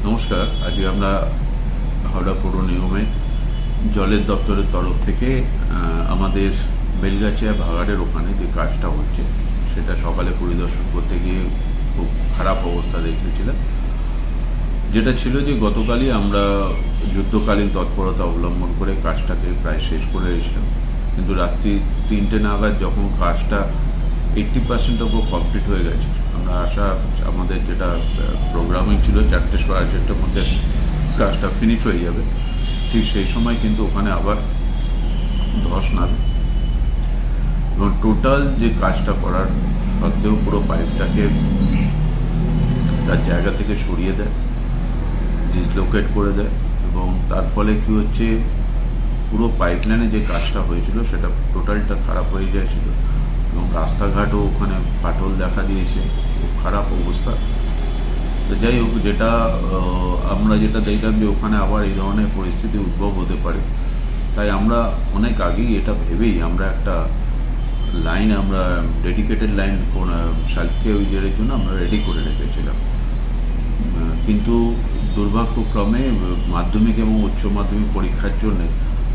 নমস্কার। আজকে আমরা হাওড়া পৌর নিগমে জলের দপ্তরের তরফ থেকে আমাদের বেলগাছিয়া ভাগাড়ের ওখানে যে কাজটা হচ্ছে সেটা সকালে পরিদর্শন করতে গিয়ে খুব খারাপ অবস্থা দেখেছিলাম। যেটা ছিল যে গতকালই আমরা যুদ্ধকালীন তৎপরতা অবলম্বন করে কাজটাকে প্রায় শেষ করে এসেছিলাম, কিন্তু রাত্রি 3টে নাগাদ যখন কাজটা 80% ওপর কমপ্লিট হয়ে গেছে, আমরা আমাদের যেটা প্রোগ্রামিং ছিল 4টে 4:30টার মধ্যে কাজটা ফিনিশ হয়ে যাবে, ঠিক সেই সময় কিন্তু ওখানে আবার ধস নামে এবং টোটাল যে কাজটা করার সত্ত্বেও পুরো পাইপটাকে তার জায়গা থেকে সরিয়ে দেয়, ডিসলোকেট করে দেয় এবং তার ফলে কী হচ্ছে, পুরো পাইপলাইনে যে কাজটা হয়েছিল সেটা টোটালটা খারাপ হয়ে যাচ্ছিল এবং রাস্তাঘাটও ওখানে ফাটল দেখা দিয়েছে, খুব খারাপ অবস্থা। তো যাই হোক, আমরা যেটা দেখলাম যে ওখানে আবার এই ধরনের পরিস্থিতি উদ্ভব হতে পারে, তাই আমরা অনেক আগেই এটা ভেবেই আমরা একটা লাইন, আমরা ডেডিকেটেড লাইন শালকিয়া উইজারের জন্য আমরা রেডি করে রেখেছিলাম। কিন্তু দুর্ভাগ্যক্রমে মাধ্যমিক এবং উচ্চ মাধ্যমিক পরীক্ষার জন্য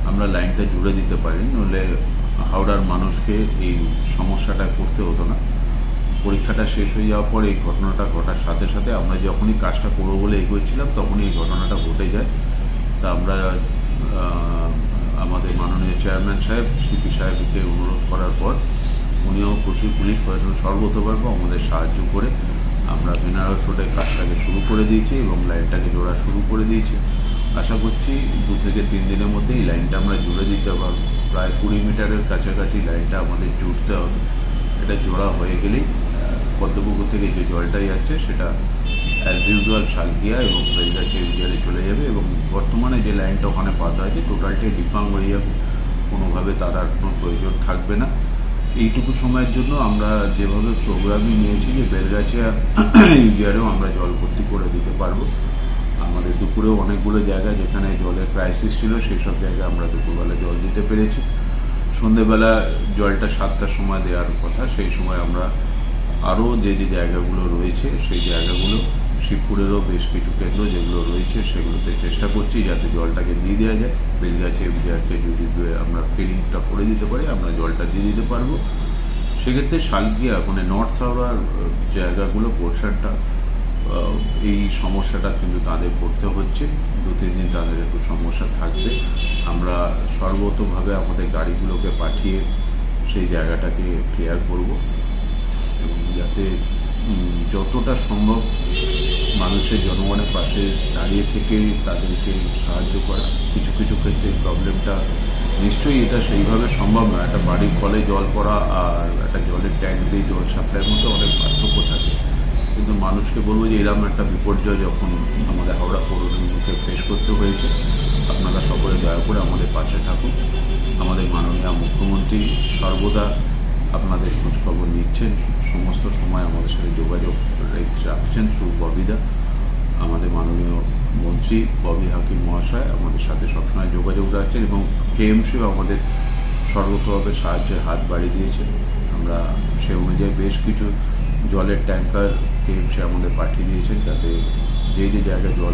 আমরা লাইনটা জুড়ে দিতে পারিনি, নইলে হাওড়ার মানুষকে এই সমস্যাটা করতে হতো না। পরীক্ষাটা শেষ হয়ে যাওয়ার পর এই ঘটনাটা ঘটার সাথে সাথে আমরা যখনই কাজটা করবো বলে এগোচ্ছিলাম তখনই এই ঘটনাটা ঘটে যায়। তা আমরা আমাদের মাননীয় চেয়ারম্যান সাহেব, সিপি সাহেবকে অনুরোধ করার পর উনিও পুলিশ প্রশাসন সর্বতোভাবে আমাদের সাহায্য করে আমরা বেনারস রোডে কাজটাকে শুরু করে দিয়েছি এবং লাইনটাকে জোড়া শুরু করে দিয়েছি। আশা করছি 2 থেকে 3 দিনের মধ্যে এই লাইনটা আমরা জুড়ে দিতে পারবো। প্রায় 20 মিটারের কাছাকাছি লাইনটা আমাদের জুড়তে হবে। এটা জোড়া হয়ে গেলেই পদ্মপুকুর থেকে যে জলটা যাচ্ছে সেটা অ্যাজ ইউজুয়াল শালকিয়া এবং বেলগাছিয়া উইজারে চলে যাবে এবং বর্তমানে যে লাইনটা ওখানে পাতা আছে টোটালটাই ডিফার্ম হয়ে যাবে, কোনোভাবে তার আর কোনো প্রয়োজন থাকবে না। এইটুকু সময়ের জন্য আমরা যেভাবে প্রোগ্রামিং নিয়েছি যে বেলগাছিয়া ইউজারেও আমরা জল ভর্তি করে দিতে পারবো। আমাদের দুপুরেও অনেকগুলো জায়গা যেখানে জলের ক্রাইসিস ছিল সেই সব জায়গায় আমরা দুপুরবেলা জল দিতে পেরেছি। সন্ধেবেলা জলটা 7টার সময় দেওয়ার কথা, সেই সময় আমরা আরও যে জায়গাগুলো রয়েছে সেই জায়গাগুলো, শিবপুরেরও বেশ কিছু কেন্দ্র যেগুলো রয়েছে সেগুলোতে চেষ্টা করছি যাতে জলটাকে দিয়ে দেওয়া যায়। বেলগাছিয়া বিহারকে যদি আমরা ফিলিংটা করে দিতে পারি আমরা জলটা দিয়ে দিতে পারবো। সেক্ষেত্রে শালকিয়া মানে নর্থ হাওড়ার জায়গাগুলো পোর্শনটা এই সমস্যাটা কিন্তু তাদের পড়তে হচ্ছে। 2-3 দিন তাদের একটু সমস্যা থাকবে। আমরা সর্বতোভাবে আমাদের গাড়িগুলোকে পাঠিয়ে সেই জায়গাটাকে ক্লিয়ার করব এবং যাতে যতটা সম্ভব মানুষের জনগণের পাশে দাঁড়িয়ে থেকে তাদেরকে সাহায্য করা। কিছু কিছু ক্ষেত্রে প্রবলেমটা নিশ্চয়ই এটা সেইভাবে সম্ভব নয়, একটা বাড়ির কলে জল পড়া আর একটা জলের ট্যাঙ্ক দিয়ে জল সাপ্লাইয়ের মধ্যে অনেক পার্থক্য থাকে, কিন্তু মানুষকে বলবো যে এরকম একটা বিপর্যয় যখন আমাদের হাওড়া পৌর নিগমকে ফেস করতে হয়েছে, আপনারা সকলে দয়া করে আমাদের পাশে থাকুন। আমাদের মাননীয় মুখ্যমন্ত্রী সর্বদা আপনাদের খোঁজখবর নিচ্ছেন, সমস্ত সময় আমাদের সাথে যোগাযোগ রাখছেন থ্রু ববিদা। আমাদের মাননীয় মন্ত্রী ববি হাকিম মহাশয় আমাদের সাথে সবসময় যোগাযোগ রাখছেন এবং কেএমসিও আমাদের সর্বতভাবে সাহায্যের হাত বাড়িয়ে দিয়েছেন। আমরা সে অনুযায়ী বেশ কিছু জলের ট্যাঙ্কার কেএমসি আমাদের পাঠিয়ে দিয়েছেন যাতে যে জায়গায় জল